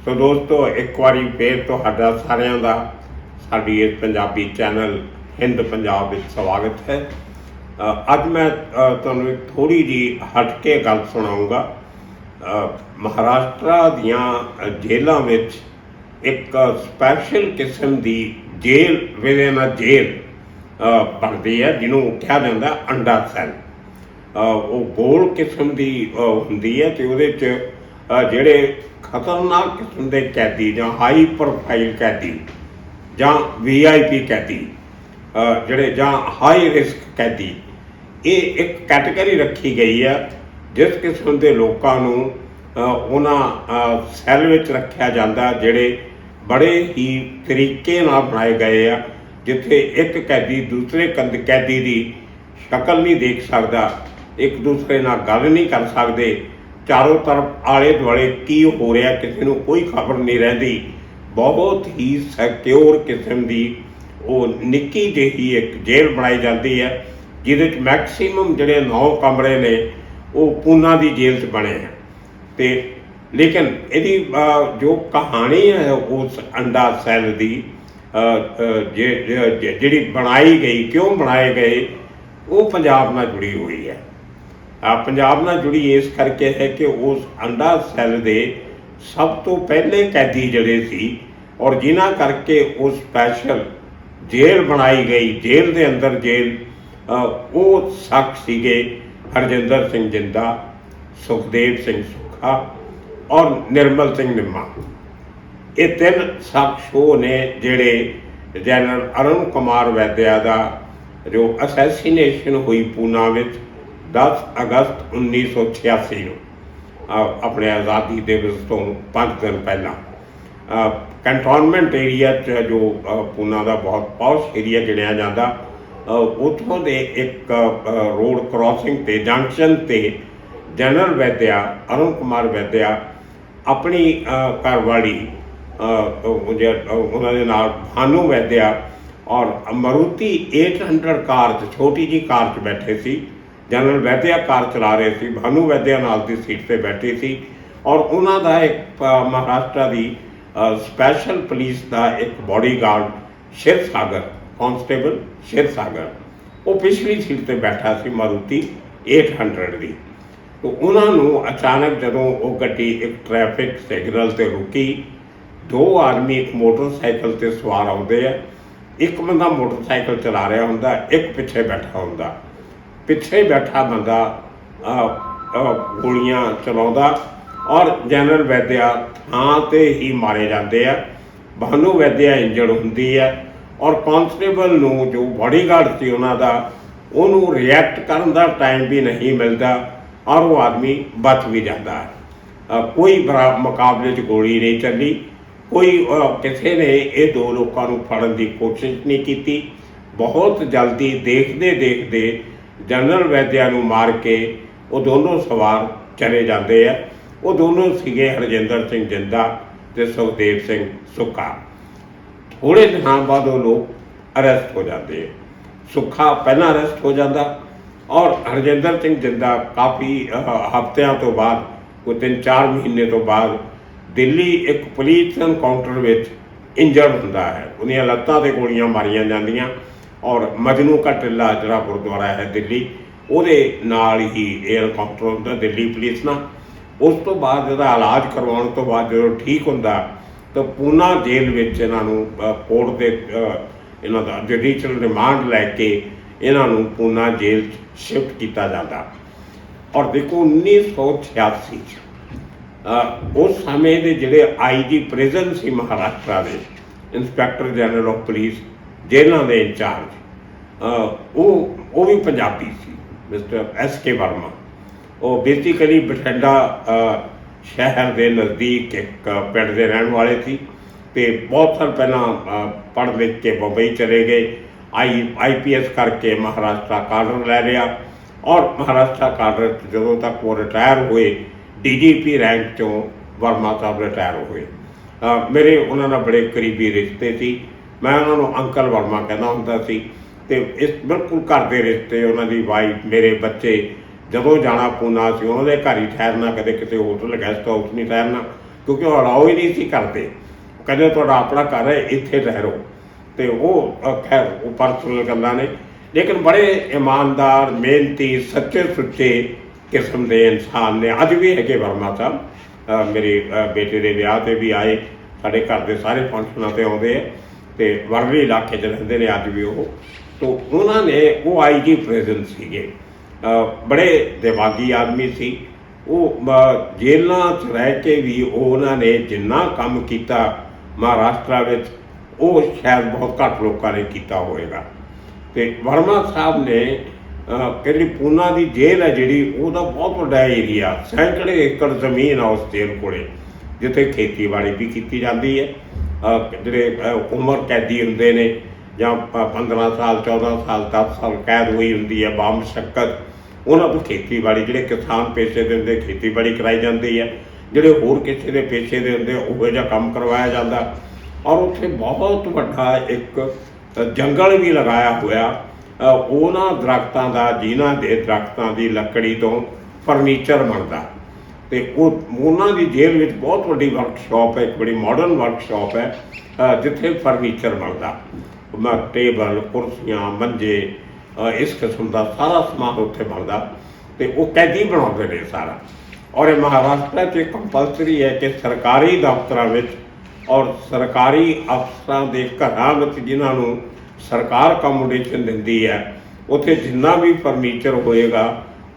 ਸੋ ਦੋਸਤੋ, ਇੱਕ ਵਾਰੀ ਫੇਰ ਤੁਹਾਡਾ ਸਾਰਿਆਂ ਦਾ ਸਾਡੀ ਇਸ ਪੰਜਾਬੀ ਚੈਨਲ ਹਿੰਦ ਪੰਜਾਬ ਵਿੱਚ ਸਵਾਗਤ ਹੈ। ਅੱਜ ਮੈਂ ਤੁਹਾਨੂੰ ਇੱਕ ਥੋੜ੍ਹੀ ਜਿਹੀ ਹਟ ਕੇ ਗੱਲ ਸੁਣਾਊਂਗਾ। ਮਹਾਰਾਸ਼ਟਰ ਦੀਆਂ ਜੇਲ੍ਹਾਂ ਵਿੱਚ ਇੱਕ ਸਪੈਸ਼ਲ ਕਿਸਮ ਦੀ ਜੇਲ੍ਹ ਬਣਦੀ ਹੈ, ਜਿਹਨੂੰ ਕਿਹਾ ਜਾਂਦਾ ਅੰਡਾ ਸੈੱਲ। ਉਹ ਗੋਲ ਕਿਸਮ ਦੀ ਹੁੰਦੀ ਹੈ ਅਤੇ ਉਹਦੇ 'ਚ ਜਿਹੜੇ ਖਤਰਨਾਕ ਕਿਸਮ ਦੇ ਕੈਦੀ ਜਾਂ ਹਾਈ ਪ੍ਰੋਫਾਈਲ ਕੈਦੀ ਜਾਂ VIP ਕੈਦੀ ਜਿਹੜੇ ਜਾਂ ਹਾਈ ਰਿਸਕ ਕੈਦੀ, ਇਹ ਇੱਕ ਕੈਟੇਗਰੀ ਰੱਖੀ ਗਈ ਹੈ ਜਿਸ ਕਿਸਮ ਦੇ ਲੋਕਾਂ ਨੂੰ ਉਹਨਾਂ ਸੈੱਲ ਵਿੱਚ ਰੱਖਿਆ ਜਾਂਦਾ, ਜਿਹੜੇ ਬੜੇ ਹੀ ਤਰੀਕੇ ਨਾਲ ਬਣਾਏ ਗਏ ਆ, ਜਿੱਥੇ ਇੱਕ ਕੈਦੀ ਦੂਸਰੇ ਕੈਦੀ ਦੀ ਸ਼ਕਲ ਨਹੀਂ ਦੇਖ ਸਕਦਾ, ਇੱਕ ਦੂਸਰੇ ਨਾਲ ਗੱਲ ਨਹੀਂ ਕਰ ਸਕਦੇ, ਚਾਰੋਂ ਤਰਫ ਆਲੇ ਦੁਆਲੇ ਕੀ ਹੋ ਰਿਹਾ ਕਿਸੇ ਨੂੰ ਕੋਈ ਖਬਰ ਨਹੀਂ ਰਹਿੰਦੀ। ਬਹੁਤ ਹੀ ਸਿਕਿਉਰ ਕਿਸਮ ਦੀ ਉਹ ਨਿੱਕੀ ਜਿਹੀ ਇੱਕ ਜੇਲ੍ਹ ਬਣਾਈ ਜਾਂਦੀ ਹੈ, ਜਿਹਦੇ 'ਚ ਮੈਕਸੀਮਮ ਜਿਹੜੇ 9 ਕਮਰੇ ਨੇ ਉਹ ਪੂਨਾ ਦੀ ਜੇਲ੍ਹ 'ਚ ਬਣੇ ਹੈ। ਅਤੇ ਲੇਕਿਨ ਇਹਦੀ ਜੋ ਕਹਾਣੀ ਹੈ ਉਸ ਅੰਡਾ ਸੈੱਲ ਦੀ, ਜਿਹੜੀ ਬਣਾਈ ਗਈ, ਕਿਉਂ ਬਣਾਏ ਗਏ, ਉਹ ਪੰਜਾਬ ਨਾਲ ਜੁੜੀ ਹੋਈ ਹੈ। ਪੰਜਾਬ ਨਾਲ ਜੁੜੀ ਇਸ ਕਰਕੇ ਹੈ ਕਿ ਉਸ ਅੰਡਾ ਸੈੱਲ ਦੇ ਸਭ ਤੋਂ ਪਹਿਲੇ ਕੈਦੀ ਜਿਹੜੇ ਸੀ ਔਰ ਜਿਨ੍ਹਾਂ ਕਰਕੇ ਉਹ ਸਪੈਸ਼ਲ ਜੇਲ੍ਹ ਬਣਾਈ ਗਈ, ਜੇਲ੍ਹ ਦੇ ਅੰਦਰ ਉਹ ਸ਼ਖਸ ਸੀਗੇ ਹਰਜਿੰਦਰ ਸਿੰਘ ਜਿੰਦਾ, ਸੁਖਦੇਵ ਸਿੰਘ ਸੁੱਖਾ ਔਰ ਨਿਰਮਲ ਸਿੰਘ ਨਿੰਮਾ। ਇਹ 3 ਸ਼ਖਸ ਉਹ ਨੇ ਜਿਹੜੇ ਜਨਰਲ ਅਰੁਣ ਕੁਮਾਰ ਵੈਦਿਆ ਦਾ ਜੋ ਅਸੈਸੀਨੇਸ਼ਨ ਹੋਈ ਪੂਨਾ ਵਿੱਚ 10 ਅਗਸਤ 1986 ਨੂੰ, ਆਪਣੇ ਆਜ਼ਾਦੀ ਦਿਵਸ ਤੋਂ 5 ਦਿਨ ਪਹਿਲਾਂ, ਕੰਟੋਨਮੈਂਟ ਏਰੀਆ 'ਚ ਜੋ ਪੂਨਾ ਦਾ ਬਹੁਤ ਪੌਸ਼ ਏਰੀਆ ਗਿਣਿਆ ਜਾਂਦਾ, ਉੱਥੋਂ ਦੇ ਇੱਕ ਰੋਡ ਕ੍ਰਾਸਿੰਗ 'ਤੇ ਜੰਕਸ਼ਨ 'ਤੇ ਜਨਰਲ ਵੈਦਿਆ, ਅਰੁਣ ਕੁਮਾਰ ਵੈਦਿਆ ਆਪਣੀ ਘਰਵਾਲੀ ਉਹਨਾਂ ਦੇ ਨਾਲ ਭਾਨੂ ਵੈਦਿਆ ਔਰ ਮਾਰੂਤੀ 800 ਕਾਰ 'ਚ, ਛੋਟੀ ਜਿਹੀ ਕਾਰ 'ਚ ਬੈਠੇ ਸੀ। ਜਨਰਲ ਵੈਦਿਆ ਕਾਰ ਚਲਾ ਰਹੇ ਸੀ, ਭਾਨੂ ਵੈਦਿਆ ਨਾਲ ਦੀ ਸੀਟ 'ਤੇ ਬੈਠੀ ਸੀ ਔਰ ਉਹਨਾਂ ਦਾ ਇੱਕ ਮਹਾਰਾਸ਼ਟਰ ਦੀ ਸਪੈਸ਼ਲ ਪੁਲਿਸ ਦਾ ਇੱਕ ਬਾਡੀਗਾਰਡ ਸ਼ਿਵ ਸਾਗਰ, ਕਾਂਸਟੇਬਲ ਸ਼ਿਵ ਸਾਗਰ, ਉਹ ਪਿਛਲੀ ਸੀਟ 'ਤੇ ਬੈਠਾ ਸੀ ਮਾਰੂਤੀ 800 ਦੀ। ਉਹਨਾਂ ਨੂੰ ਅਚਾਨਕ ਜਦੋਂ ਉਹ ਗੱਡੀ ਇੱਕ ਟ੍ਰੈਫਿਕ ਸਿਗਨਲ 'ਤੇ ਰੁਕੀ, 2 ਆਦਮੀ ਇੱਕ ਮੋਟਰਸਾਈਕਲ 'ਤੇ ਸਵਾਰ ਆਉਂਦੇ ਆ। ਇੱਕ ਬੰਦਾ ਮੋਟਰਸਾਈਕਲ ਚਲਾ ਰਿਹਾ ਹੁੰਦਾ, ਇੱਕ ਪਿੱਛੇ ਬੈਠਾ ਹੁੰਦਾ। ਪਿੱਛੇ ਬੈਠਾ ਬੰਦਾ ਗੋਲੀਆਂ ਚਲਾਉਂਦਾ ਔਰ ਜਨਰਲ ਵੈਦਿਆ ਥਾਂ 'ਤੇ ਹੀ ਮਾਰੇ ਜਾਂਦੇ ਆ। ਭਾਨੂ ਵੈਦਿਆ ਇੰਜਰਡ ਹੁੰਦੀ ਹੈ ਔਰ ਕਾਂਸਟੇਬਲ ਨੂੰ ਜੋ ਬਾਡੀਗਾਰਡ ਸੀ ਉਹਨਾਂ ਦਾ, ਉਹਨੂੰ ਰਿਐਕਟ ਕਰਨ ਦਾ ਟਾਈਮ ਵੀ ਨਹੀਂ ਮਿਲਦਾ ਔਰ ਉਹ ਆਦਮੀ ਬਚ ਵੀ ਜਾਂਦਾ ਹੈ। ਕੋਈ ਮੁਕਾਬਲੇ 'ਚ ਗੋਲੀ ਨਹੀਂ ਚੱਲੀ, ਕੋਈ ਕਿਸੇ ਨੇ ਇਹ 2 ਲੋਕਾਂ ਨੂੰ ਫੜਨ ਦੀ ਕੋਸ਼ਿਸ਼ ਨਹੀਂ ਕੀਤੀ। ਬਹੁਤ ਜਲਦੀ ਦੇਖਦੇ ਜਨਰਲ ਵੈਦਿਆ ਨੂੰ ਮਾਰ ਕੇ ਉਹ ਦੋਨੋਂ ਸਵਾਰ ਚਲੇ ਜਾਂਦੇ ਆ। ਉਹ ਦੋਨੋਂ ਸੀਗੇ ਹਰਜਿੰਦਰ ਸਿੰਘ ਜਿੰਦਾ ਅਤੇ ਸੁਖਦੇਵ ਸਿੰਘ ਸੁੱਖਾ। ਥੋੜ੍ਹੇ ਦਿਨਾਂ ਬਾਅਦ ਉਹ ਲੋਕ ਅਰੈਸਟ ਹੋ ਜਾਂਦੇ ਆ। ਸੁੱਖਾ ਪਹਿਲਾਂ ਅਰੈਸਟ ਹੋ ਜਾਂਦਾ ਔਰ ਹਰਜਿੰਦਰ ਸਿੰਘ ਜਿੰਦਾ ਕਾਫੀ ਹਫ਼ਤਿਆਂ ਤੋਂ ਬਾਅਦ, ਕੋਈ 3-4 ਮਹੀਨੇ ਤੋਂ ਬਾਅਦ, ਦਿੱਲੀ ਇੱਕ ਪੁਲਿਸ ਐਨਕਾਊਂਟਰ ਵਿੱਚ ਇੰਜਰਡ ਹੁੰਦਾ ਹੈ। ਉਹਦੀਆਂ ਲੱਤਾਂ 'ਤੇ ਗੋਲੀਆਂ ਮਾਰੀਆਂ ਜਾਂਦੀਆਂ ਔਰ ਮਜਨੂ ਕਾ ਟਿੱਲਾ ਜਿਹੜਾ ਗੁਰਦੁਆਰਾ ਹੈ ਦਿੱਲੀ, ਉਹਦੇ ਨਾਲ ਹੀ ਇਹ ਐਨਕਾਊਂਟਰ ਹੁੰਦਾ ਦਿੱਲੀ ਪੁਲਿਸ ਨਾਲ। ਉਸ ਤੋਂ ਬਾਅਦ ਇਹਦਾ ਇਲਾਜ ਕਰਵਾਉਣ ਤੋਂ ਬਾਅਦ ਜਦੋਂ ਠੀਕ ਹੁੰਦਾ ਤਾਂ ਪੂਨਾ ਜੇਲ੍ਹ ਵਿੱਚ ਇਹਨਾਂ ਨੂੰ ਕੋਰਟ ਦੇ ਇਹਨਾਂ ਦਾ ਜੁਡੀਸ਼ੀਅਲ ਰਿਮਾਂਡ ਲੈ ਕੇ ਇਹਨਾਂ ਨੂੰ ਪੂਨਾ ਜੇਲ੍ਹ 'ਚ ਸ਼ਿਫਟ ਕੀਤਾ ਜਾਂਦਾ। ਔਰ ਦੇਖੋ 1986 'ਚ ਉਸ ਸਮੇਂ ਦੇ ਜਿਹੜੇ IG ਪ੍ਰਿਜ਼ਨ ਸੀ ਮਹਾਰਾਸ਼ਟਰ ਦੇ, ਇੰਸਪੈਕਟਰ ਜਨਰਲ ਆਫ ਪੁਲਿਸ, ਜੇਲ੍ਹਾਂ ਦੇ ਇੰਚਾਰਜ, ਉਹ ਵੀ ਪੰਜਾਬੀ ਸੀ, ਮਿਸਟਰ SK ਵਰਮਾ। ਉਹ ਬੇਸਿਕਲੀ ਬਠਿੰਡਾ ਸ਼ਹਿਰ ਦੇ ਨਜ਼ਦੀਕ ਇੱਕ ਪਿੰਡ ਦੇ ਰਹਿਣ ਵਾਲੇ ਸੀ ਅਤੇ ਬਹੁਤ ਸਾਲ ਪਹਿਲਾਂ ਪੜ੍ਹ ਲਿਖ ਕੇ ਬੰਬਈ ਚਲੇ ਗਏ। IPS ਕਰਕੇ ਮਹਾਰਾਸ਼ਟਰ ਕਾਡਰ ਲੈ ਲਿਆ ਔਰ ਮਹਾਰਾਸ਼ਟਰ ਕਾਡਰ ਜਦੋਂ ਤੱਕ ਉਹ ਰਿਟਾਇਰ ਹੋਏ, DGP ਰੈਂਕ 'ਚੋਂ ਵਰਮਾ ਸਾਹਿਬ ਰਿਟਾਇਰ ਹੋਏ। ਮੇਰੇ ਉਹਨਾਂ ਨਾਲ ਬੜੇ ਕਰੀਬੀ ਰਿਸ਼ਤੇ ਸੀ। ਮੈਂ ਉਹਨਾਂ ਨੂੰ ਅੰਕਲ ਵਰਮਾ ਕਹਿੰਦਾ ਹੁੰਦਾ ਸੀ ਅਤੇ ਇਸ ਬਿਲਕੁਲ ਘਰ ਦੇ ਰਿਸ਼ਤੇ। ਉਹਨਾਂ ਦੀ ਵਾਈਫ, ਮੇਰੇ ਬੱਚੇ, ਜਦੋਂ ਜਾਣਾ ਪੂਨਾ ਸੀ ਉਹਨਾਂ ਦੇ ਘਰ ਹੀ ਠਹਿਰਨਾ, ਕਦੇ ਕਿਸੇ ਹੋਟਲ ਗੈਸਟ ਹਾਊਸ ਨਹੀਂ ਠਹਿਰਨਾ। ਕਿਉਂਕਿ ਉਹ ਅਲਾਓ ਹੀ ਨਹੀਂ ਸੀ ਕਰਦੇ। ਕਹਿੰਦੇ ਤੁਹਾਡਾ ਆਪਣਾ ਘਰ ਹੈ, ਇੱਥੇ ਠਹਿਰੋ। ਤੇ ਉਹ ਖੈਰ ਉਹ ਪਰਸਨਲ ਗੱਲਾਂ ਨੇ, ਲੇਕਿਨ ਬੜੇ ਇਮਾਨਦਾਰ, ਮਿਹਨਤੀ, ਸੱਚੇ ਸੁੱਚੇ ਕਿਸਮ ਦੇ ਇਨਸਾਨ ਨੇ, ਅੱਜ ਵੀ ਹੈਗੇ ਵਰਮਾ ਸਾਹਿਬ। ਮੇਰੇ ਬੇਟੇ ਦੇ ਵਿਆਹ 'ਤੇ ਵੀ ਆਏ, ਸਾਡੇ ਘਰ ਦੇ ਸਾਰੇ ਫੰਕਸ਼ਨਾਂ 'ਤੇ ਆਉਂਦੇ ਆ, ਅਤੇ ਵਰਲੀ ਇਲਾਕੇ 'ਚ ਰਹਿੰਦੇ ਨੇ ਅੱਜ ਵੀ ਉਹ। ਤੋ ਉਹਨਾਂ ਨੇ, ਉਹ IG ਪ੍ਰੈਜ਼ੀਡੈਂਟ ਸੀਗੇ, ਬੜੇ ਦਿਮਾਗੀ ਆਦਮੀ ਸੀ ਉਹ। ਜੇਲ੍ਹਾਂ 'ਚ ਰਹਿ ਕੇ ਵੀ ਉਹਨਾਂ ਨੇ ਜਿੰਨਾ ਕੰਮ ਕੀਤਾ ਮਹਾਰਾਸ਼ਟਰ ਵਿੱਚ, ਉਹ ਸ਼ਾਇਦ ਬਹੁਤ ਘੱਟ ਲੋਕਾਂ ਨੇ ਕੀਤਾ ਹੋਵੇਗਾ। ਅਤੇ ਵਰਮਾ ਸਾਹਿਬ ਨੇ ਜਿਹੜੀ ਪੂਨਾ ਦੀ ਜੇਲ੍ਹ ਹੈ ਜਿਹੜੀ, ਉਹਦਾ ਬਹੁਤ ਵੱਡਾ ਏਰੀਆ, ਸੈਂਕੜੇ ਏਕੜ ਜ਼ਮੀਨ ਆ ਉਸ ਜੇਲ੍ਹ ਕੋਲੇ, ਜਿੱਥੇ ਖੇਤੀਬਾੜੀ ਵੀ ਕੀਤੀ ਜਾਂਦੀ ਹੈ। ਜਿਹੜੇ ਉਮਰ ਕੈਦੀ ਹੁੰਦੇ ਨੇ, ਜਾਂ 15 ਸਾਲ 14 ਸਾਲ 10 ਸਾਲ ਕੈਦ ਹੋਈ ਹੁੰਦੀ ਹੈ ਬਾਮਸ਼ੱਕਤ, ਉਹਨਾਂ ਤੋਂ ਖੇਤੀਬਾੜੀ, ਜਿਹੜੇ ਕਿਸਾਨ ਪੇਸ਼ੇ ਦੇ ਹੁੰਦੇ ਖੇਤੀਬਾੜੀ ਕਰਾਈ ਜਾਂਦੀ ਹੈ, ਜਿਹੜੇ ਹੋਰ ਕਿਸੇ ਦੇ ਪੇਸ਼ੇ ਦੇ ਹੁੰਦੇ ਉਹੋ ਜਿਹਾ ਕੰਮ ਕਰਵਾਇਆ ਜਾਂਦਾ। ਔਰ ਉੱਥੇ ਬਹੁਤ ਵੱਡਾ ਇੱਕ ਜੰਗਲ ਵੀ ਲਗਾਇਆ ਹੋਇਆ ਉਹਨਾਂ ਦਰਖਤਾਂ ਦਾ, ਜਿਨ੍ਹਾਂ ਦੇ ਦਰਖਤਾਂ ਦੀ ਲੱਕੜੀ ਤੋਂ ਫਰਨੀਚਰ ਬਣਦਾ। ਅਤੇ ਉਹਨਾਂ ਦੀ ਜੇਲ੍ਹ ਵਿੱਚ ਬਹੁਤ ਵੱਡੀ ਵਰਕਸ਼ਾਪ ਹੈ, ਇੱਕ ਬੜੀ ਮਾਡਰਨ ਵਰਕਸ਼ਾਪ ਹੈ, ਜਿੱਥੇ ਫਰਨੀਚਰ ਬਣਦਾ, ਟੇਬਲ, ਕੁਰਸੀਆਂ, ਮੰਜੇ, ਇਸ ਕਿਸਮ ਦਾ ਸਾਰਾ ਸਮਾਨ ਉੱਥੇ ਬਣਦਾ, ਅਤੇ ਉਹ ਕੈਦੀ ਬਣਾਉਂਦੇ ਨੇ ਸਾਰਾ। ਔਰ ਇਹ ਮਹਾਰਾਸ਼ਟਰ 'ਚ ਕੰਪਲਸਰੀ ਹੈ ਕਿ ਸਰਕਾਰੀ ਦਫ਼ਤਰਾਂ ਵਿੱਚ ਔਰ ਸਰਕਾਰੀ ਅਫਸਰਾਂ ਦੇ ਘਰਾਂ ਵਿੱਚ, ਜਿਨ੍ਹਾਂ ਨੂੰ ਸਰਕਾਰ ਅਕੋਮੋਡੇਸ਼ਨ ਦਿੰਦੀ ਹੈ, ਉੱਥੇ ਜਿੰਨਾ ਵੀ ਫਰਨੀਚਰ ਹੋਏਗਾ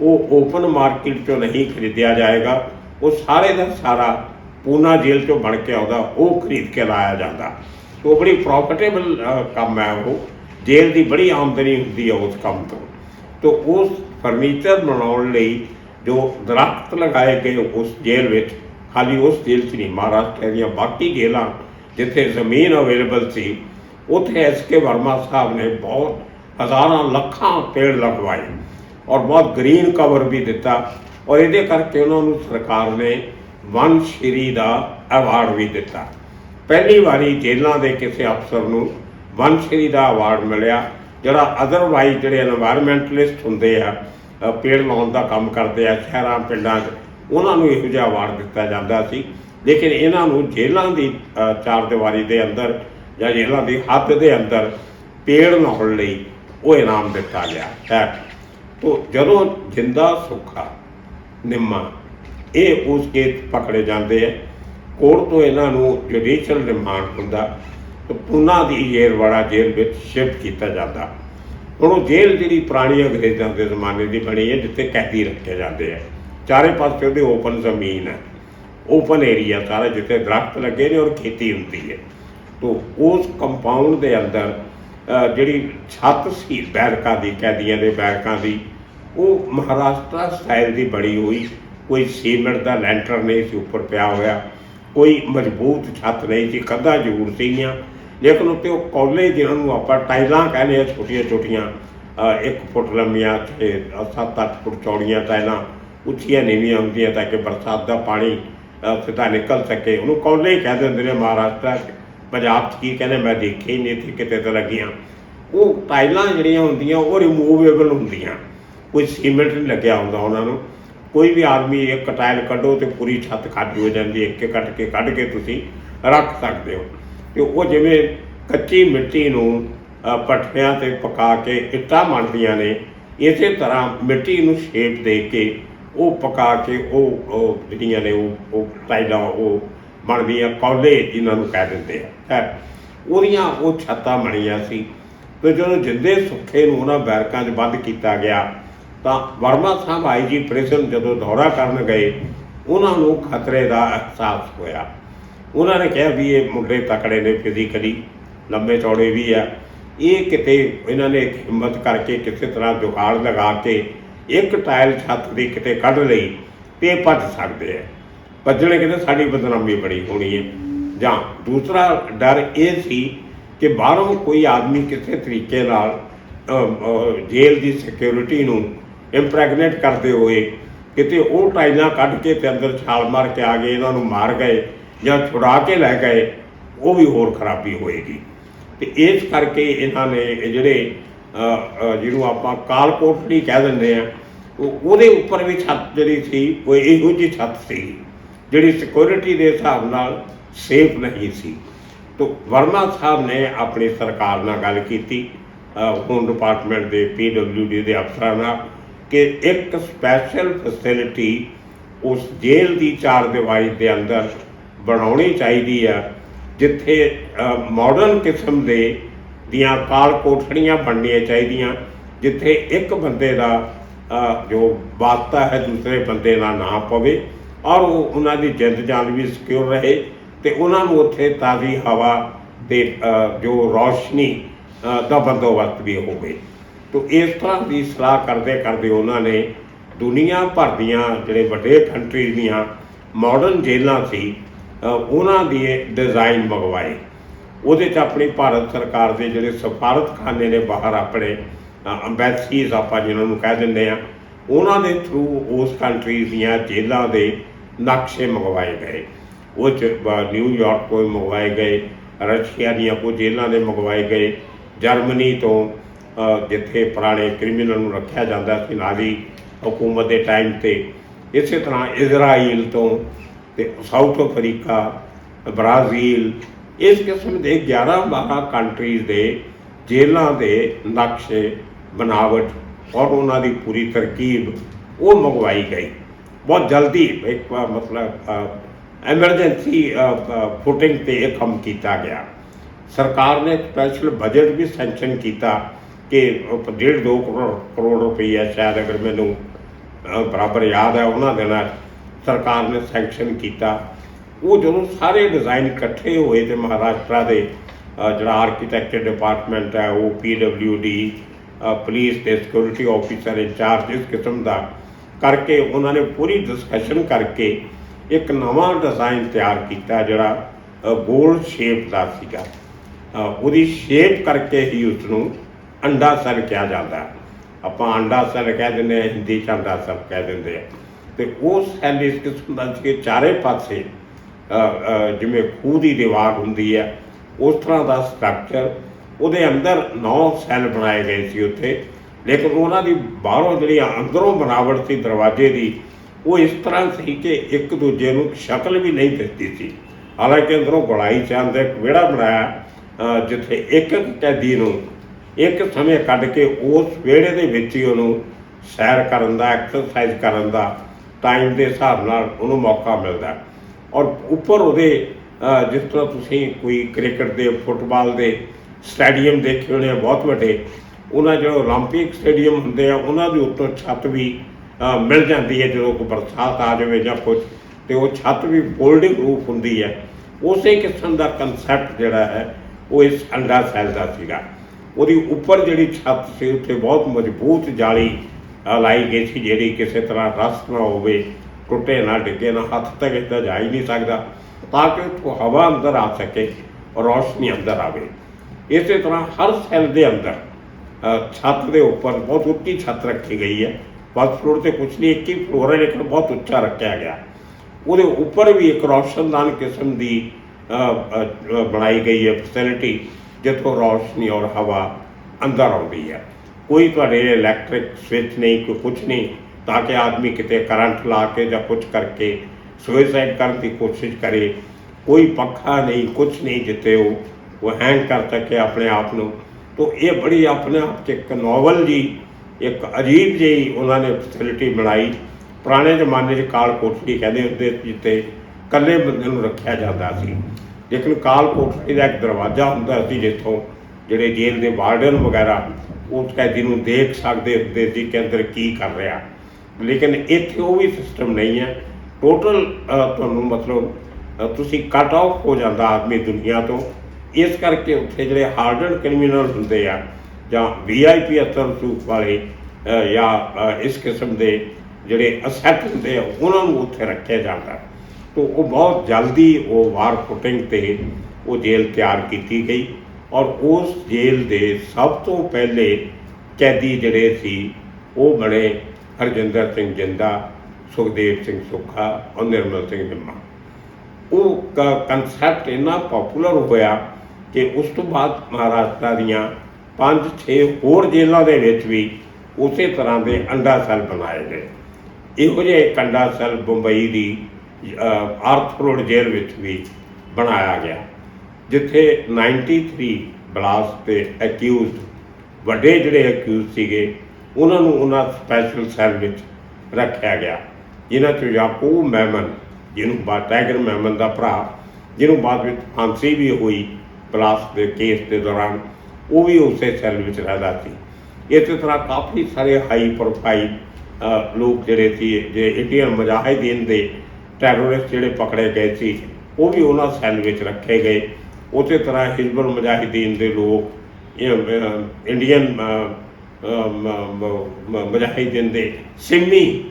ਉਹ ਓਪਨ ਮਾਰਕੀਟ 'ਚੋਂ ਨਹੀਂ ਖਰੀਦਿਆ ਜਾਏਗਾ, ਉਹ ਸਾਰੇ ਦਾ ਸਾਰਾ ਪੂਨਾ ਜੇਲ੍ਹ 'ਚੋਂ ਬਣ ਕੇ ਆਉਂਦਾ, ਉਹ ਖਰੀਦ ਕੇ ਲਾਇਆ ਜਾਂਦਾ। ਉਹ ਬੜੀ ਪ੍ਰੋਫਿਟੇਬਲ ਕੰਮ ਹੈ, ਉਹ ਜੇਲ੍ਹ ਦੀ ਬੜੀ ਆਮਦਨੀ ਹੁੰਦੀ ਹੈ ਉਸ ਕੰਮ ਤੋਂ। ਤਾਂ ਉਸ ਫਰਨੀਚਰ ਬਣਾਉਣ ਲਈ ਜੋ ਦਰਖਤ ਲਗਾਏ ਗਏ ਉਸ ਜੇਲ੍ਹ ਵਿੱਚ, ਖਾਲੀ ਉਸ ਜੇਲ੍ਹ 'ਚ ਨਹੀਂ, ਮਹਾਰਾਸ਼ਟਰ ਦੀਆਂ ਬਾਕੀ ਜੇਲ੍ਹਾਂ ਜਿੱਥੇ ਜ਼ਮੀਨ ਅਵੇਲੇਬਲ ਸੀ, ਉੱਥੇ SK ਵਰਮਾ ਸਾਹਿਬ ਨੇ ਬਹੁਤ ਹਜ਼ਾਰਾਂ ਲੱਖਾਂ ਪੇੜ ਲਗਵਾਏ ਔਰ ਬਹੁਤ ਗ੍ਰੀਨ ਕਵਰ ਵੀ ਦਿੱਤਾ। ਔਰ ਇਹਦੇ ਕਰਕੇ ਉਹਨਾਂ ਨੂੰ ਸਰਕਾਰ ਨੇ ਵਨ ਸ਼੍ਰੀ ਦਾ ਅਵਾਰਡ ਵੀ ਦਿੱਤਾ। ਪਹਿਲੀ ਵਾਰੀ ਜੇਲ੍ਹਾਂ ਦੇ ਕਿਸੇ ਅਫਸਰ ਨੂੰ ਵਨ ਸ਼੍ਰੀ ਦਾ ਅਵਾਰਡ ਮਿਲਿਆ, ਜਿਹੜਾ ਅਦਰਵਾਈਜ਼ ਜਿਹੜੇ ਐਨਵਾਇਰਮੈਂਟਲਿਸਟ ਹੁੰਦੇ ਆ, ਪੇੜ ਲਾਉਣ ਦਾ ਕੰਮ ਕਰਦੇ ਆ ਸ਼ਹਿਰਾਂ ਪਿੰਡਾਂ 'ਚ, ਉਹਨਾਂ ਨੂੰ ਇਹੋ ਜਿਹਾ ਅਵਾਰਡ ਦਿੱਤਾ ਜਾਂਦਾ ਸੀ। ਲੇਕਿਨ ਇਹਨਾਂ ਨੂੰ ਜੇਲ੍ਹਾਂ ਦੀ ਚਾਰ ਦੀਵਾਰੀ ਦੇ ਅੰਦਰ ਜਾਂ ਜੇਲ੍ਹਾਂ ਦੀ ਹੱਦ ਦੇ ਅੰਦਰ ਪੇੜ ਲਾਉਣ ਲਈ ਉਹ ਇਨਾਮ ਦਿੱਤਾ ਗਿਆ ਹੈ। ਤੋ ਜਦੋਂ ਜਿੰਦਾ ਸੁੱਖਾ ਨਿੰਮਾ ਇਹ ਉਸ ਕੇਸ ਪਕੜੇ ਜਾਂਦੇ ਹੈ, ਕੋਰਟ ਤੋਂ ਇਹਨਾਂ ਨੂੰ ਜੁਡੀਸ਼ੀਅਲ ਰਿਮਾਂਡ ਹੁੰਦਾ, ਤਾਂ ਪੂਨਾ ਦੀ ਜੇਲ੍ਹਵਾੜਾ ਜੇਲ੍ਹ ਵਿੱਚ ਸ਼ਿਫਟ ਕੀਤਾ ਜਾਂਦਾ। ਹੁਣ ਉਹ ਜੇਲ੍ਹ ਜਿਹੜੀ ਪੁਰਾਣੀ ਅੰਗਰੇਜ਼ਾਂ ਦੇ ਜ਼ਮਾਨੇ ਦੀ ਬਣੀ ਹੈ, ਜਿੱਥੇ ਕੈਦੀ ਰੱਖੇ ਜਾਂਦੇ ਹੈ, ਚਾਰੇ ਪਾਸੇ ਉਹਦੇ ਓਪਨ ਜ਼ਮੀਨ ਹੈ, ਓਪਨ ਏਰੀਆ ਸਾਰਾ, ਜਿੱਥੇ ਦਰਖਤ ਲੱਗੇ ਨੇ ਔਰ ਖੇਤੀ ਹੁੰਦੀ ਹੈ। ਤੋ ਉਸ ਕੰਪਾਊਂਡ ਦੇ ਅੰਦਰ ਜਿਹੜੀ ਛੱਤ ਸੀ ਬੈਰਕਾਂ ਦੀ, ਕੈਦੀਆਂ ਦੇ ਬੈਰਕਾਂ ਦੀ, ਉਹ ਮਹਾਰਾਸ਼ਟਰ ਸਟਾਈਲ ਦੀ ਬਣੀ ਹੋਈ, ਕੋਈ ਸੀਮੈਂਟ ਦਾ ਲੈਂਟਰ ਨਹੀਂ ਸੀ ਉੱਪਰ ਪਿਆ ਹੋਇਆ, ਕੋਈ ਮਜ਼ਬੂਤ ਛੱਤ ਨਹੀਂ ਸੀ, ਕੰਧਾਂ ਜ਼ਰੂਰ ਸੀਗੀਆਂ, ਲੇਕਿਨ ਉੱਤੇ ਉਹ ਕੌਲੇ ਜਿਹਨਾਂ ਨੂੰ ਆਪਾਂ ਟਾਈਲਾਂ ਕਹਿੰਦੇ ਹਾਂ, ਛੋਟੀਆਂ ਛੋਟੀਆਂ 1 ਫੁੱਟ ਲੰਮੀਆਂ ਅਤੇ 7-8 ਫੁੱਟ ਚੌੜੀਆਂ ਟਾਈਲਾਂ, ਉੱਚੀਆਂ ਨੀਵੀਆਂ ਹੁੰਦੀਆਂ ਤਾਂ ਕਿ ਬਰਸਾਤ ਦਾ ਪਾਣੀ ਸਿੱਧਾ ਨਿਕਲ ਸਕੇ, ਉਹਨੂੰ ਕੌਲੇ ਹੀ ਕਹਿ ਦਿੰਦੇ ਨੇ ਮਹਾਰਾਸ਼ਟਰ 'ਚ। ਪੰਜਾਬ 'ਚ ਕੀ ਕਹਿੰਦੇ ਮੈਂ ਦੇਖੇ ਹੀ ਨਹੀਂ ਇੱਥੇ ਕਿਤੇ ਤਾਂ ਲੱਗੀਆਂ। ਉਹ ਟਾਈਲਾਂ ਜਿਹੜੀਆਂ ਹੁੰਦੀਆਂ ਉਹ ਰਿਮੂਵੇਬਲ ਹੁੰਦੀਆਂ, ਕੋਈ ਸੀਮੈਂਟ ਨਹੀਂ ਲੱਗਿਆ ਹੁੰਦਾ ਉਹਨਾਂ ਨੂੰ। ਕੋਈ ਵੀ ਆਦਮੀ ਇੱਕ ਟਾਇਲ ਕੱਢੋ ਅਤੇ ਪੂਰੀ ਛੱਤ ਖਾਲੀ ਹੋ ਜਾਂਦੀ, ਇੱਕ ਕੱਢ ਕੇ ਤੁਸੀਂ ਰੱਖ ਸਕਦੇ ਹੋ। ਅਤੇ ਉਹ ਜਿਵੇਂ ਕੱਚੀ ਮਿੱਟੀ ਨੂੰ ਭੱਠਿਆਂ 'ਤੇ ਪਕਾ ਕੇ ਇੱਟਾਂ ਬਣਦੀਆਂ ਨੇ, ਇਸੇ ਤਰ੍ਹਾਂ ਮਿੱਟੀ ਨੂੰ ਸ਼ੇਪ ਦੇ ਕੇ ਉਹ ਪਕਾ ਕੇ ਉਹ ਜਿਹੜੀਆਂ ਨੇ ਉਹ ਟਾਈਲਾਂ ਉਹ ਬਣਦੀਆਂ, ਕੌਲੇ ਜਿਹਨਾਂ ਨੂੰ ਕਹਿ ਦਿੰਦੇ ਹੈ, ਉਹਦੀਆਂ ਉਹ ਛੱਤਾਂ ਬਣੀਆਂ ਸੀ। ਅਤੇ ਜਦੋਂ ਜਿੰਦੇ ਸੁੱਖੇ ਨੂੰ ਉਹਨਾਂ ਬੈਰਕਾਂ 'ਚ ਬੰਦ ਕੀਤਾ ਗਿਆ, ਤਾਂ ਵਰਮਾ ਸਾਹਿਬ IG ਪ੍ਰਿਜ਼ਨ ਜਦੋਂ ਦੌਰਾ ਕਰਨ ਗਏ, ਉਹਨਾਂ ਨੂੰ ਖਤਰੇ ਦਾ ਅਹਿਸਾਸ ਹੋਇਆ। ਉਹਨਾਂ ਨੇ ਕਿਹਾ ਵੀ ਇਹ ਮੁੰਡੇ ਤਕੜੇ ਨੇ, ਫਿਜ਼ੀਕਲੀ ਲੰਬੇ ਚੌੜੇ ਵੀ ਆ, ਇਹ ਕਿਤੇ ਇਹਨਾਂ ਨੇ ਹਿੰਮਤ ਕਰਕੇ ਕਿਸੇ ਤਰ੍ਹਾਂ ਜੁਗਾੜ ਲਗਾ ਕੇ ਇੱਕ ਟਾਇਲ ਛੱਤ ਦੀ ਕਿਤੇ ਕੱਢ ਲਈ ਅਤੇ ਇਹ ਭੱਜ ਸਕਦੇ ਹੈ। ਭੱਜਣੇ ਕਹਿੰਦੇ ਸਾਡੀ ਬਦਨਾਮੀ ਬੜੀ ਹੋਣੀ ਹੈ। ਜਾਂ ਦੂਸਰਾ ਡਰ ਇਹ ਸੀ ਕਿ ਬਾਹਰੋਂ ਕੋਈ ਆਦਮੀ ਕਿਸੇ ਤਰੀਕੇ ਨਾਲ ਜੇਲ੍ਹ ਦੀ ਸਿਕਿਉਰਿਟੀ ਨੂੰ ਇੰਪ੍ਰੈਗਨੇਟ ਕਰਦੇ ਹੋਏ ਕਿਤੇ ਉਹ ਟਾਈਲਾਂ ਕੱਢ ਕੇ ਤੇ ਅੰਦਰ ਛਾਲ ਮਾਰ ਕੇ ਆ ਗਏ, ਇਹਨਾਂ ਨੂੰ ਮਾਰ ਗਏ ਜਾਂ ਛੁਡਾ ਕੇ ਲੈ ਗਏ, ਉਹ ਵੀ ਹੋਰ ਖਰਾਬੀ ਹੋਏਗੀ। ਅਤੇ ਇਸ ਕਰਕੇ ਇਹਨਾਂ ਨੇ ਜਿਹੜੇ ਜਿਹਨੂੰ ਆਪਾਂ ਕਾਲ ਕੋਠੜੀ ਕਹਿ ਦਿੰਦੇ ਹਾਂ, ਉਹਦੇ ਉੱਪਰ ਵੀ ਛੱਤ ਜਿਹੜੀ ਸੀ ਉਹ ਇਹੋ ਜਿਹੀ ਛੱਤ ਸੀ ਜਿਹੜੀ ਸਿਕਿਉਰਿਟੀ ਦੇ ਹਿਸਾਬ ਨਾਲ ਸੇਫ ਨਹੀਂ ਸੀ। तो वर्मा साहब ने अपनी सरकार नाल गल की होम डिपार्टमेंट के PWD के अफसरां नाल कि एक स्पैशल फैसिलिटी उस जेल की चार दीवारी के अंदर बनानी चाहिए, जिथे मॉडर्न किस्म के दियां काल कोठड़ियाँ बननियाँ चाहिए, जिथे एक बंदे का जो वास्ता है दूसरे बंदे ना ना पवे और उन्होंने जिंद जान भी सिक्योर रहे, तो उन्होंने उत्थे ताज़ी हवा ते जो रोशनी का बंदोबस्त भी हो गए। तो इस तरह की सलाह करते करते उन्होंने दुनिया भर दियां जिहड़े वड्डे कंट्रीज़ दियां मॉडर्न जेलां सी उन्हां दे डिज़ाइन मंगवाए। उहदे च अपनी भारत सरकार के जिहड़े सफारतखाने ने बाहर अपने अंबैसीज आपां जिन्हां नूं कह दिंदे आ, उन्हां दे थ्रू उस कंट्रीज़ दियां जेलां दे नक्शे मंगवाए गए। वो न्यूयॉर्क को मंगवाए गए, रशिया दियां कुछ जेलों ने मंगवाए गए, जर्मनी तो जिथे पुराने क्रिमिनल रखा जाता सी नाज़ी हुकूमत के टाइम से, इस तरह इजराइल तो साउथ अफ्रीका, ब्राज़ील, इस किस्म के 11-12 कंट्रीज़ के जेलों के नक्शे बनावट और उन्होंने पूरी तरकीब वो मंगवाई गई। बहुत जल्दी एक मतलब एमरजेंसी फुटिंग पर यह काम किया गया। सरकार ने स्पैशल बजट भी सैंक्शन किया कि 1.5-2 करोड़ रुपया शायद, अगर मैनू बराबर याद है, उन्होंने दिनों सरकार ने सैंक्शन किया। वो जो सारे डिज़ाइन इकट्ठे हुए तो महाराष्ट्र के जोड़ा आर्कीटैक्चर डिपार्टमेंट है वो PWD पुलिस के सिक्योरिटी ऑफिसर इंचार्ज इस किस्म का करके उन्होंने पूरी डिस्कशन करके एक नवा डिज़ाइन तैयार किया जोड़ा गोल शेप का सीगा। उसकी शेप करके ही उसनों अंडा सैल कहा जाता है। आपां अंडा सैल कह देंगे, हिंदी च अंडा सैल कह देंगे। तो वो सैल इस किस्म का कि चारे पासे जिमें खूह की दीवार होंगी है उस तरह का स्ट्रक्चर, उसदे अंदर 9 सैल बनाए गए थे उत्थे, लेकिन उन्होंने बाहरों जी अंदरों बनावट सी दरवाजे की वो इस तरह से कि एक दूजे को शक्ल भी नहीं दिखती थी। हालांकि अंदरोों गुड़ाई चंद एक विहड़ा बनाया जिथे एक कैदी को एक समय कढ़ के उस विहड़े के विच ही उन्होंने सैर करन दा, एक्सरसाइज करन दा टाइम के हिसाब नाल उन्होंने मौका मिलता है। और उपर उहदे जिस तरह तुसीं कोई क्रिकेट के फुटबॉल के स्टैडियम देखे होने बहुत वड्डे, उन्होंने जो ओलंपिक स्टेडियम होंदे आ उन्हां दे उत्तों छत भी मिल जाती है जो कोई बरसात आ जाए या कुछ, तो वो छत भी फोल्डिंग रूफ होंगी है। उस किस्म का कंसैप्ट जोड़ा है वो इस अंडा सैल का सीगा। उसकी उपर जी छत से उत्थे बहुत मजबूत जाली लाई गई थी जी किसी तरह रस ना हो, टुटे ना डिगे ना, हथ तक इतना जा ही नहीं सकता, ताकि उतो हवा अंदर आ सके और रोशनी अंदर आए। इस तरह हर सैल के अंदर छत के उपर बहुत उच्ची छत रखी गई है। फर्स्ट फ्लोर से कुछ नहीं, एक ही फ्लोर है लेकिन बहुत उच्चा रखा गया। वो उपर भी एक रोशनदान किस्म की बनाई गई है फैसिलिटी, जितों रोशनी और हवा अंदर आती है। कोई तुहाडे इलैक्ट्रिक स्विच नहीं, कोई कुछ नहीं, ताकि आदमी किते करंट ला के या कुछ करके सुइसाइड करने की कोशिश करे। कोई पखा नहीं, कुछ नहीं जिते वो हैंग कर सके अपने आप को। तो ये बड़ी अपने आप एक नॉवल जी एक अजीब जी उन्होंने फैसिलिटी बनाई। पुराने जमाने काल कोठड़ी कहते होंगे जिते कल्ले बंदे नूं रखा जाता सी, लेकिन काल कोठड़ी का एक दरवाजा होंदा सी जिथों जिहड़े जेल के वार्डन वगैरह उस कैदी नूं देख सकते होंदे सी कि अंदर की कर रहा। लेकिन इत्थे वो भी सिस्टम नहीं है। टोटल तुहानूं मतलब तुसीं कट ऑफ हो जाता आदमी दुनिया तो। इस करके उत्थे जिहड़े हार्डन क्रिमिनल होंदे आ ਜਾਂ VIP अतर सूख वाले या इस किस्म के जोड़े असैट होंगे उन्होंने उत्थे रखे जाता। तो वो बहुत जल्दी वो वार फुटिंग से वो जेल तैयार की गई और उस जेल के सब तो पहले कैदी जड़े सी वो बने हरजिंदर सिंह जिंदा, सुखदेव सिंह सुखा और निर्मल सिंह निम्मा। वो कंसैप्ट इन्ना पॉपूलर होया कि उस तो बाद महाराष्ट्र दियां 5-6 होर जेलों के भी उस तरह के अंडा सैल बनाए गए। इहो जिहा एक अंडा सैल बंबई की ਆਰਥ ਰੋਡ ਜੇਲ੍ਹ ਵਿੱਚ ਵੀ ਬਣਾਇਆ ਗਿਆ, ਜਿੱਥੇ 93 ਬਲਾਸਟ ਤੇ ਅਕਿਊਜ਼ਡ, ਵੱਡੇ ਜਿਹੜੇ ਅਕਿਊਜ਼ ਸੀਗੇ, ਉਹਨਾਂ ਨੂੰ ਉਹਨਾਂ ਸਪੈਸ਼ਲ ਸੈੱਲ ਵਿੱਚ ਰੱਖਿਆ ਗਿਆ, ਜਿਨ੍ਹਾਂ 'ਚੋਂ ਯਾਕੂਬ ਮੈਮਨ, ਜਿਹਨੂੰ ਟਾਈਗਰ ਮੈਮਨ ਦਾ ਭਰਾ, ਜਿਹਨੂੰ ਬਾਅਦ ਵਿੱਚ ਫਾਂਸੀ ਵੀ ਹੋਈ ਬਲਾਸਟ ਦੇ ਕੇਸ ਦੇ ਦੌਰਾਨ, ਉਹ ਵੀ ਉਸੇ ਸੈੱਲ ਵਿੱਚ ਰਹਿੰਦਾ ਸੀ। ਇਸੇ ਤਰ੍ਹਾਂ ਕਾਫੀ ਸਾਰੇ ਹਾਈ ਪ੍ਰੋਫਾਈਲ ਲੋਕ ਜਿਹੜੇ ਸੀ, ਜੇ ਇੰਡੀਅਨ ਮੁਜਾਹਿਦੀਨ ਦੇ ਟੈਰੋਰਿਸਟ ਜਿਹੜੇ ਪਕੜੇ ਗਏ ਸੀ, ਉਹ ਵੀ ਉਹਨਾਂ ਸੈੱਲ ਵਿੱਚ ਰੱਖੇ ਗਏ। ਉਸੇ ਤਰ੍ਹਾਂ ਹਿਜ਼ਬੁਲ ਮੁਜਾਹਿਦੀਨ ਦੇ ਲੋਕ, ਇੰਡੀਅਨ ਮੁਜਾਹਿਦੀਨ ਦੇ Simmi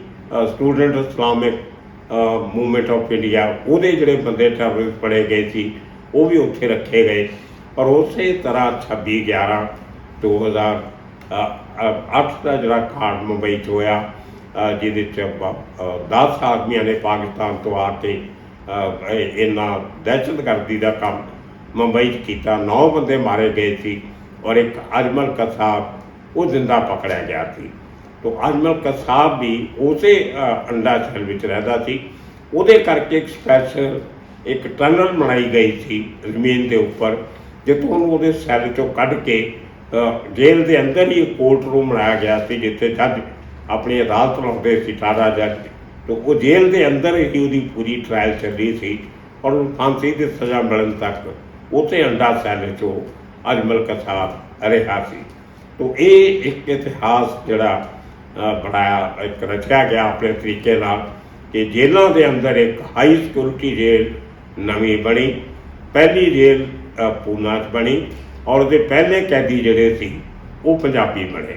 student Islamic movement of India, ਉਹਦੇ ਜਿਹੜੇ ਬੰਦੇ ਟੈਰਰਿਸਟ ਫੜੇ ਗਏ ਸੀ, ਉਹ ਵੀ ਉੱਥੇ ਰੱਖੇ ਗਏ। ਔਰ ਉਸੇ ਤਰ੍ਹਾਂ 26/11/2008 ਦਾ ਜਿਹੜਾ ਕਾਂਡ ਮੁੰਬਈ 'ਚ ਹੋਇਆ, ਜਿਹਦੇ 'ਚ 10 ਆਦਮੀਆਂ ਨੇ ਪਾਕਿਸਤਾਨ ਤੋਂ ਆ ਕੇ ਇੰਨਾ ਦਹਿਸ਼ਤਗਰਦੀ ਦਾ ਕੰਮ ਮੁੰਬਈ 'ਚ ਕੀਤਾ। 9 ਬੰਦੇ ਮਾਰੇ ਗਏ ਸੀ ਔਰ ਇੱਕ ਅਜਮਲ ਕਸਾਬ, ਉਹ ਜ਼ਿੰਦਾ ਪਕੜਿਆ ਗਿਆ ਸੀ। ਤੋ ਅਜਮਲ ਕਸਾਬ ਵੀ ਉਸੇ ਅੰਡਾ ਸੈੱਲ ਵਿੱਚ ਰਹਿੰਦਾ ਸੀ। ਉਹਦੇ ਕਰਕੇ ਇੱਕ ਸਪੈਸ਼ਲ ਇੱਕ ਟਨਲ ਬਣਾਈ ਗਈ ਸੀ ਜ਼ਮੀਨ ਦੇ ਉੱਪਰ, ਜਿੱਥੋਂ ਉਹਨੂੰ ਉਹਦੇ ਸੈੱਲ 'ਚੋਂ ਕੱਢ ਕੇ ਜੇਲ੍ਹ ਦੇ ਅੰਦਰ ਹੀ ਕੋਰਟ ਰੂਮ ਬਣਾਇਆ ਗਿਆ ਸੀ, ਜਿੱਥੇ ਜੱਜ ਆਪਣੀ ਅਦਾਲਤ ਲਾਉਂਦੇ ਸੀ, ਸਾਰਾ ਜੱਜ। ਤੋ ਉਹ ਜੇਲ੍ਹ ਦੇ ਅੰਦਰ ਹੀ ਉਹਦੀ ਪੂਰੀ ਟਰਾਇਲ ਚੱਲੀ ਸੀ ਔਰ ਫਾਂਸੀ ਦੀ ਸਜ਼ਾ ਮਿਲਣ ਤੱਕ ਉਸੇ ਅੰਡਾ ਸੈੱਲ 'ਚੋਂ ਅਜਮਲ ਕਸਾਬ ਰਿਹਾ ਸੀ। ਤੋ ਇਹ ਇੱਕ ਇਤਿਹਾਸ ਜਿਹੜਾ ਬਣਾਇਆ, ਇੱਕ ਰਚਿਆ ਗਿਆ ਆਪਣੇ ਤਰੀਕੇ ਨਾਲ, ਕਿ ਜੇਲ੍ਹਾਂ ਦੇ ਅੰਦਰ ਇੱਕ ਹਾਈ ਸਿਕਿਉਰਿਟੀ ਜੇਲ੍ਹ ਨਵੀਂ ਬਣੀ। ਪਹਿਲੀ ਜੇਲ੍ਹ ਪੂਨਾ 'ਚ ਬਣੀ ਔਰ ਉਹਦੇ ਪਹਿਲੇ ਕੈਦੀ ਜਿਹੜੇ ਸੀ ਉਹ ਪੰਜਾਬੀ ਬਣੇ।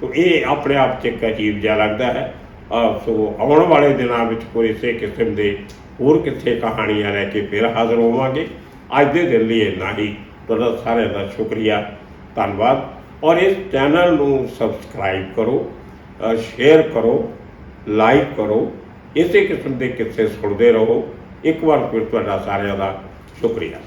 ਤੋ ਇਹ ਆਪਣੇ ਆਪ 'ਚ ਇੱਕ ਅਜੀਬ ਜਿਹਾ ਲੱਗਦਾ ਹੈ। ਸੋ ਆਉਣ ਵਾਲੇ ਦਿਨਾਂ ਵਿੱਚ ਕੋਈ ਇਸੇ ਕਿਸਮ ਦੇ ਹੋਰ ਕਿੱਥੇ ਕਹਾਣੀਆਂ ਲੈ ਕੇ ਫਿਰ ਹਾਜ਼ਰ ਹੋਵਾਂਗੇ। ਅੱਜ ਦੇ ਦਿਨ ਲਈ ਇੰਨਾ ਹੀ। ਤੁਹਾਡਾ ਸਾਰਿਆਂ ਦਾ ਸ਼ੁਕਰੀਆ, ਧੰਨਵਾਦ। ਔਰ ਇਸ ਚੈਨਲ ਨੂੰ ਸਬਸਕ੍ਰਾਈਬ ਕਰੋ, ਸ਼ੇਅਰ ਕਰੋ, ਲਾਈਕ ਕਰੋ। ਇਸੇ ਕਿਸਮ ਦੇ ਕਿੱਸੇ ਸੁਣਦੇ ਰਹੋ। ਇੱਕ ਵਾਰ ਫਿਰ ਤੁਹਾਡਾ ਸਾਰਿਆਂ ਦਾ ਸ਼ੁਕਰੀਆ।